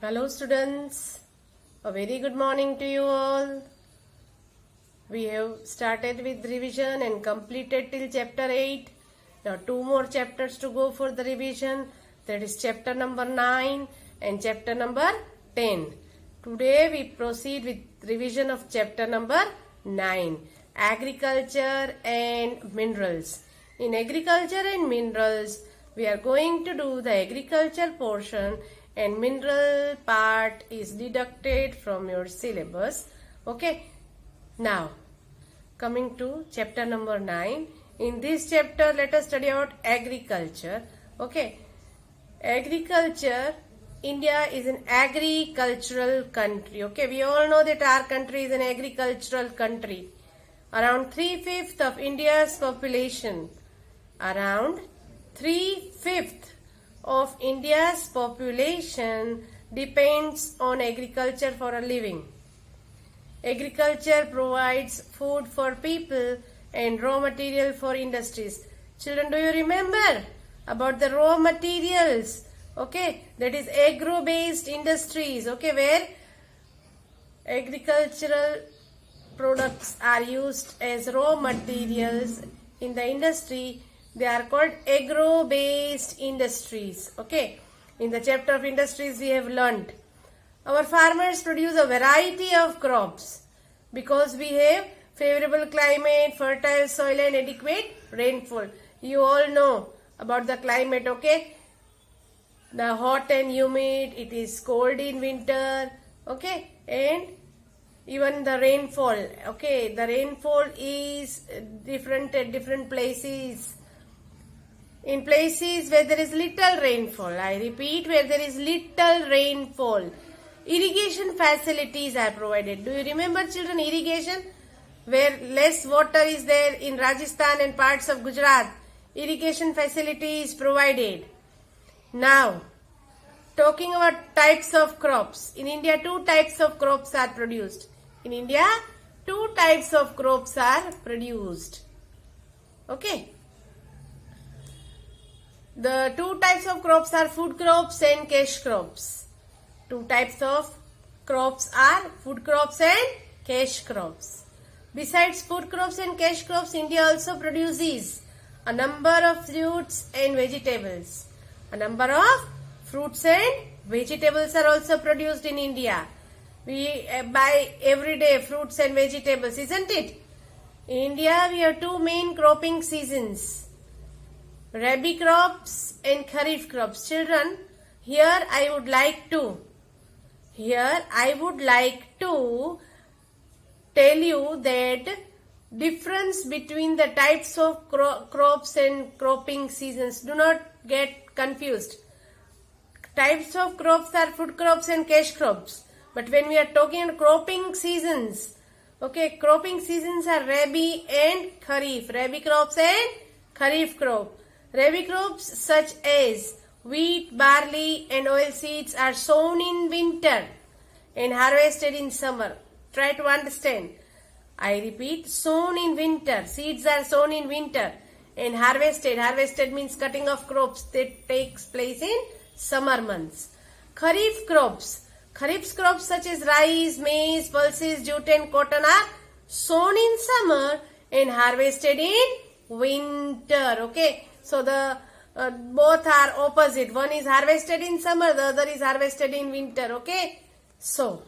Hello students, a very good morning to you all. We have started with revision and completed till chapter 8. Now 2 more chapters to go for the revision, that is chapter number 9 and chapter number 10. Today we proceed with revision of chapter number 9, agriculture and minerals. In agriculture and minerals, we are going to do the agriculture portion and mineral part is deducted from your syllabus. Okay. Now, coming to chapter number 9. In this chapter, let us study about agriculture. Okay. Agriculture, India is an agricultural country. Okay. We all know that our country is an agricultural country. Around 3/5 of India's population, around 3/5 of India's population depends on agriculture for a living. Agriculture provides food for people and raw material for industries. Children, do you remember about the raw materials? Okay, that is agro-based industries. Okay, where agricultural products are used as raw materials in the industry. They are called agro-based industries. Okay. In the chapter of industries we have learnt. Our farmers produce a variety of crops because we have favorable climate, fertile soil and adequate rainfall. You all know about the climate. Okay. The hot and humid, it is cold in winter. Okay. And even the rainfall. Okay. The rainfall is different at different places. In places where there is little rainfall, I repeat, where there is little rainfall, irrigation facilities are provided. Do you remember, children, irrigation? Where less water is there in Rajasthan and parts of Gujarat, irrigation facility is provided. Now, talking about types of crops. In India, 2 types of crops are produced. In India, 2 types of crops are produced. Okay. The 2 types of crops are food crops and cash crops. 2 types of crops are food crops and cash crops. Besides food crops and cash crops, India also produces a number of fruits and vegetables. A number of fruits and vegetables are also produced in India. We buy every day fruits and vegetables, isn't it? In India, we have 2 main cropping seasons. Rabi crops and Kharif crops. Children, here I would like to tell you that difference between the types of crops and cropping seasons. Do not get confused. Types of crops are food crops and cash crops. But when we are talking about cropping seasons, okay, cropping seasons are Rabi and Kharif. Rabi crops and Kharif crop. Rabi crops such as wheat, barley and oilseeds are sown in winter and harvested in summer. Try to understand. I repeat, sown in winter. Seeds are sown in winter and harvested. Harvested means cutting of crops that takes place in summer months. Kharif crops. Kharif crops such as rice, maize, pulses, jute and cotton are sown in summer and harvested in winter. Okay. So the both are opposite. One is harvested in summer, the other is harvested in winter. Okay. So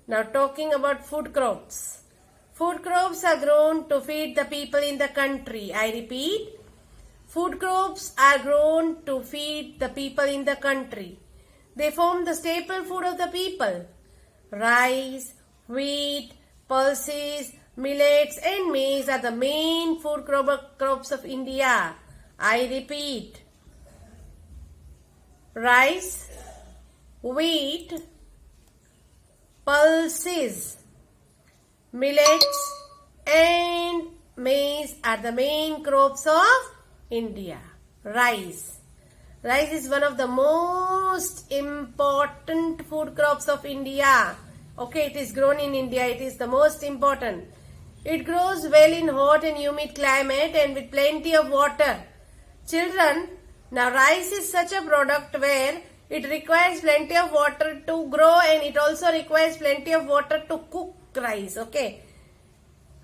now talking about food crops. Food crops are grown to feed the people in the country. I repeat, food crops are grown to feed the people in the country. They form the staple food of the people. Rice, wheat, pulses, millets and maize are the main food crops of India. I repeat, rice, wheat, pulses, millets and maize are the main crops of India. Rice. Rice is one of the most important food crops of India. Okay, it is grown in India. It is the most important. It grows well in hot and humid climate and with plenty of water. Children, now rice is such a product where It requires plenty of water to grow and it also requires plenty of water to cook rice. Okay.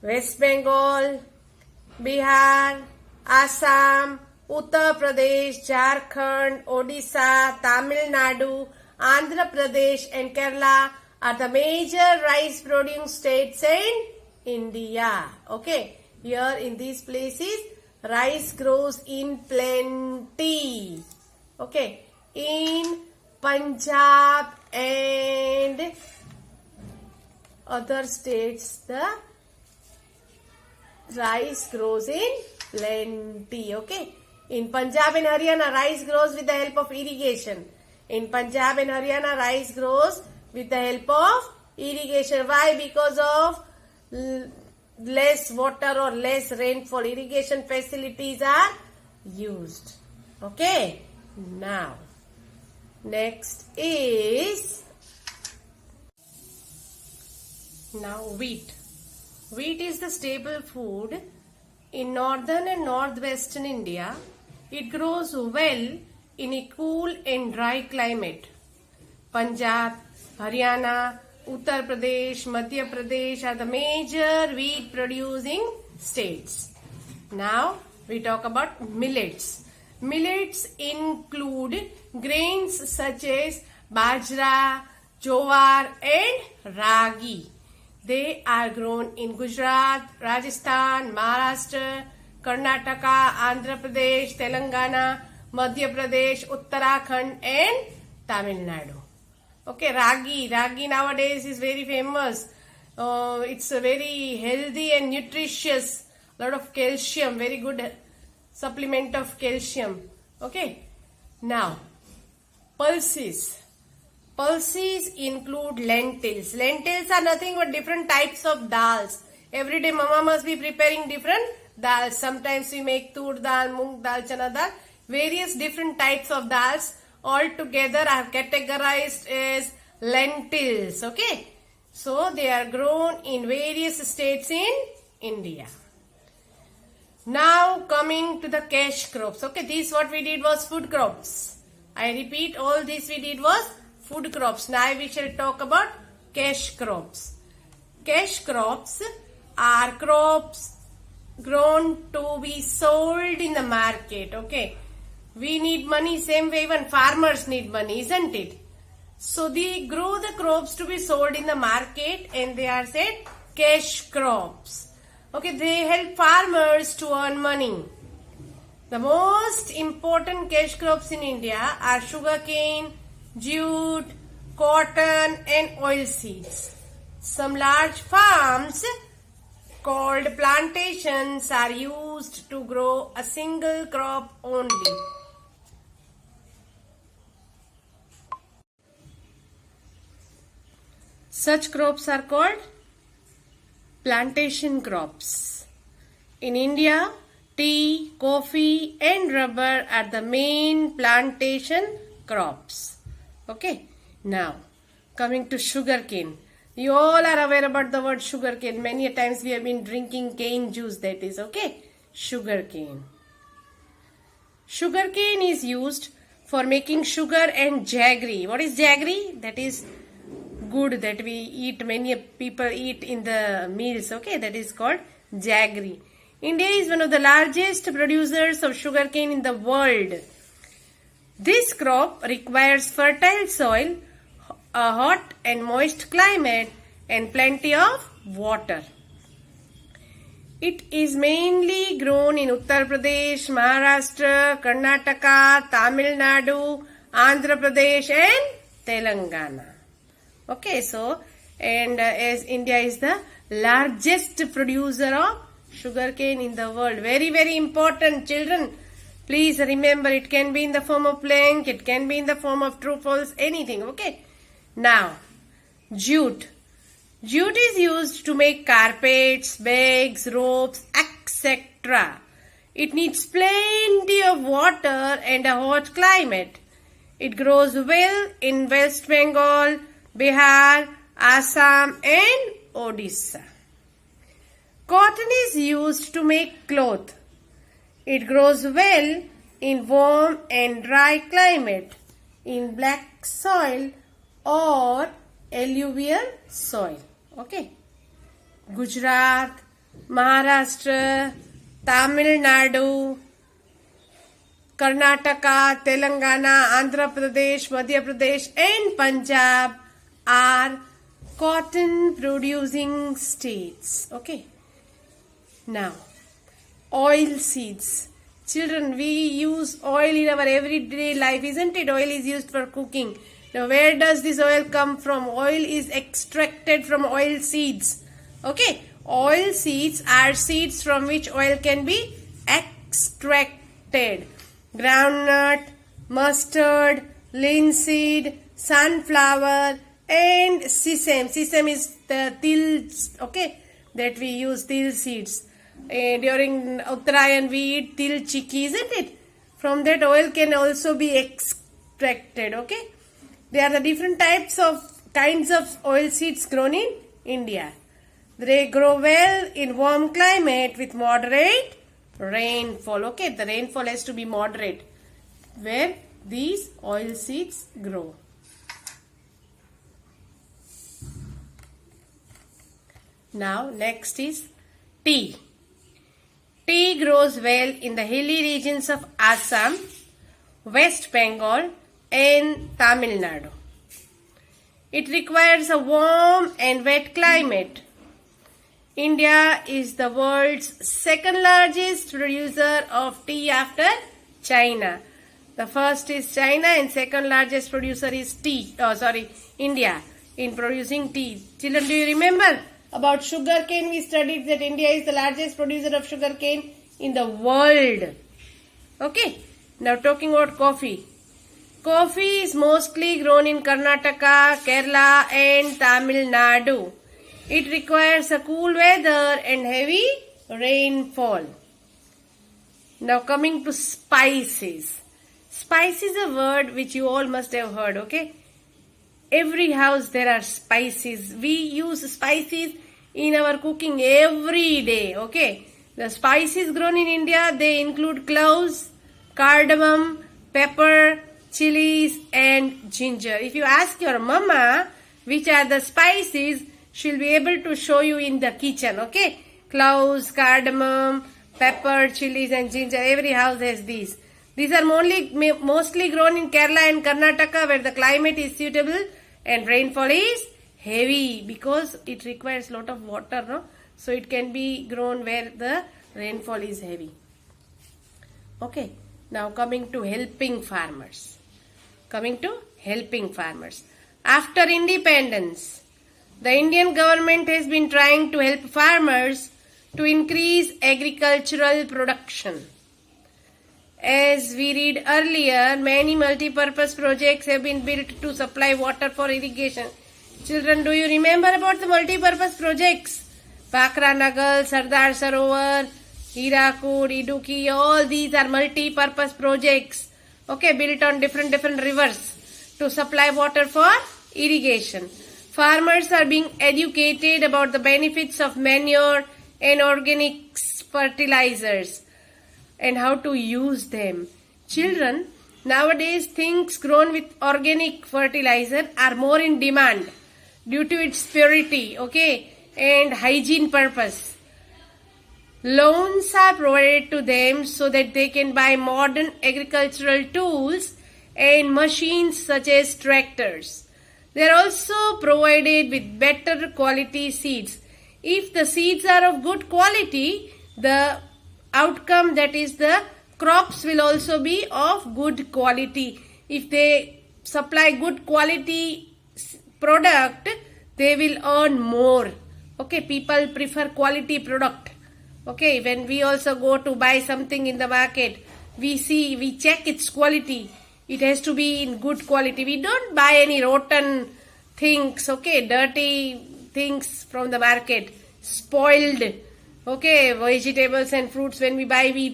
West Bengal, Bihar, Assam, Uttar Pradesh, Jharkhand, Odisha, Tamil Nadu, Andhra Pradesh and Kerala are the major rice producing states in India. Okay. Here in these places, rice grows in plenty. Okay. In Punjab and other states, the rice grows in plenty. Okay. In Punjab and Haryana, rice grows with the help of irrigation. In Punjab and Haryana, rice grows with the help of irrigation. Why? Because of less water or less rainfall. Irrigation facilities are used. Okay. Now, next is wheat. Wheat is the staple food in northern and northwestern India. It grows well in a cool and dry climate. Punjab, Haryana, Uttar Pradesh, Madhya Pradesh are the major wheat producing states. Now we talk about millets. Millets include grains such as bajra, jowar and ragi. They are grown in Gujarat, Rajasthan, Maharashtra, Karnataka, Andhra Pradesh, Telangana, Madhya Pradesh, Uttarakhand and Tamil Nadu. Okay, ragi. Ragi nowadays is very famous. It's a very healthy and nutritious. Lot of calcium. Very good supplement of calcium. Okay. Now, pulses. Pulses include lentils. Lentils are nothing but different types of dals. Every day mama must be preparing different dals. Sometimes we make tur dal, mung dal, chana dal. Various different types of dals all together are categorized as lentils. Okay. So they are grown in various states in India. Now coming to the cash crops. Okay, this what we did was food crops. I repeat, all this we did was food crops. Now we shall talk about cash crops. Cash crops are crops grown to be sold in the market. Okay. We need money, same way even farmers need money, isn't it? So they grow the crops to be sold in the market and they are said cash crops. Okay, they help farmers to earn money. The most important cash crops in India are sugarcane, jute, cotton and oilseeds. Some large farms called plantations are used to grow a single crop only. Such crops are called plantation crops. In India, tea, coffee and rubber are the main plantation crops. Okay. Now, coming to sugarcane. You all are aware about the word sugarcane. Many times we have been drinking cane juice, that is. Okay. Sugarcane. Sugarcane is used for making sugar and jaggery. What is jaggery? That is good that we eat, many people eat in the meals. Okay, that is called jaggery. India is one of the largest producers of sugarcane in the world. This crop requires fertile soil, a hot and moist climate and plenty of water. It is mainly grown in Uttar Pradesh, Maharashtra, Karnataka, Tamil Nadu, Andhra Pradesh and Telangana. Okay, so, and as India is the largest producer of sugarcane in the world. Very, very important, children. Please remember, it can be in the form of blank, it can be in the form of true, false, anything. Okay. Now, jute. Jute is used to make carpets, bags, ropes, etc. It needs plenty of water and a hot climate. It grows well in West Bengal, Bihar, Assam and Odisha. Cotton is used to make cloth. It grows well in warm and dry climate. in black soil or alluvial soil. Okay. Gujarat, Maharashtra, Tamil Nadu, Karnataka, Telangana, Andhra Pradesh, Madhya Pradesh and Punjab are cotton producing states. Okay. Now, oil seeds. Children, we use oil in our everyday life, isn't it? Oil is used for cooking. Now, where does this oil come from? Oil is extracted from oil seeds. Okay. Oil seeds are seeds from which oil can be extracted. Groundnut, mustard, linseed, sunflower and sesame. Sesame is the til, okay, that we use, til seeds. During Uttarayan we eat til chikki, isn't it? From that oil can also be extracted. Okay. There are the different kinds of oil seeds grown in India. They grow well in warm climate with moderate rainfall. Okay, the rainfall has to be moderate where these oil seeds grow. Now next is tea. Tea grows well in the hilly regions of Assam, West Bengal and Tamil Nadu. It requires a warm and wet climate. India is the world's second largest producer of tea after China. The first is China and second largest producer is India in producing tea. Children, do you remember about sugar cane? We studied that India is the largest producer of sugar cane in the world. Okay. Now talking about coffee. Coffee is mostly grown in Karnataka, Kerala and Tamil Nadu. It requires a cool weather and heavy rainfall. Now coming to spices. Spice is a word which you all must have heard, okay? Every house there are spices. We use spices in our cooking every day, okay? The spices grown in India, they include cloves, cardamom, pepper, chilies and ginger. If you ask your mama which are the spices, she'll be able to show you in the kitchen, okay? Cloves, cardamom, pepper, chilies and ginger. Every house has these. These are mostly grown in Kerala and Karnataka where the climate is suitable and rainfall is heavy because it requires lot of water, no? So it can be grown where the rainfall is heavy. Okay. Now coming to helping farmers. After independence, the Indian government has been trying to help farmers to increase agricultural production. As we read earlier, many multi-purpose projects have been built to supply water for irrigation. Children, do you remember about the multi-purpose projects? Bhakra Nagal, Sardar Sarovar, Hirakud, Idukki, all these are multi-purpose projects. Okay, built on different rivers to supply water for irrigation. Farmers are being educated about the benefits of manure and organic fertilizers and how to use them. Children, nowadays things grown with organic fertilizer are more in demand due to its purity, okay, and hygiene purpose. Loans are provided to them so that they can buy modern agricultural tools and machines such as tractors. They are also provided with better quality seeds. If the seeds are of good quality, the outcome, that is the crops, will also be of good quality. If they supply good quality product, they will earn more. Okay, people prefer quality product. Okay, when we also go to buy something in the market, we check its quality. It has to be in good quality. We don't buy any rotten things, okay, dirty things from the market, spoiled, okay, vegetables and fruits. When we buy, we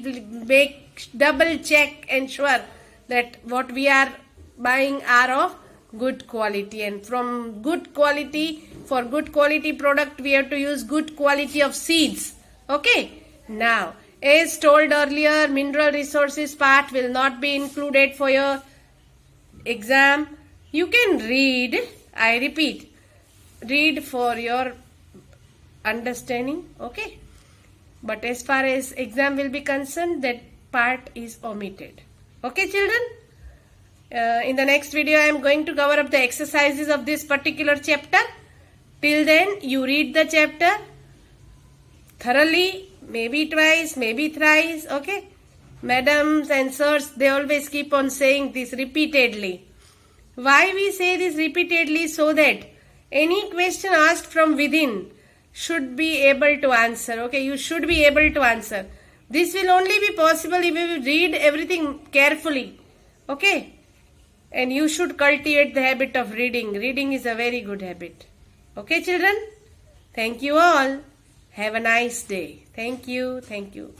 make double check, ensure that what we are buying are of good quality. And from good quality, for good quality product, we have to use good quality of seeds. Okay. Now, as told earlier, mineral resources part will not be included for your exam, you can read. I repeat, read for your understanding, okay? But as far as exam will be concerned, that part is omitted. Okay, children? In the next video, I am going to cover up the exercises of this particular chapter. Till then, you read the chapter thoroughly, maybe twice, maybe thrice, okay? Madams and sirs, they always keep on saying this repeatedly. Why we say this repeatedly? So that any question asked from within should be able to answer, okay? You should be able to answer. This will only be possible if you read everything carefully, okay? And you should cultivate the habit of reading. Reading is a very good habit. Okay, children? Thank you all. Have a nice day. Thank you. Thank you.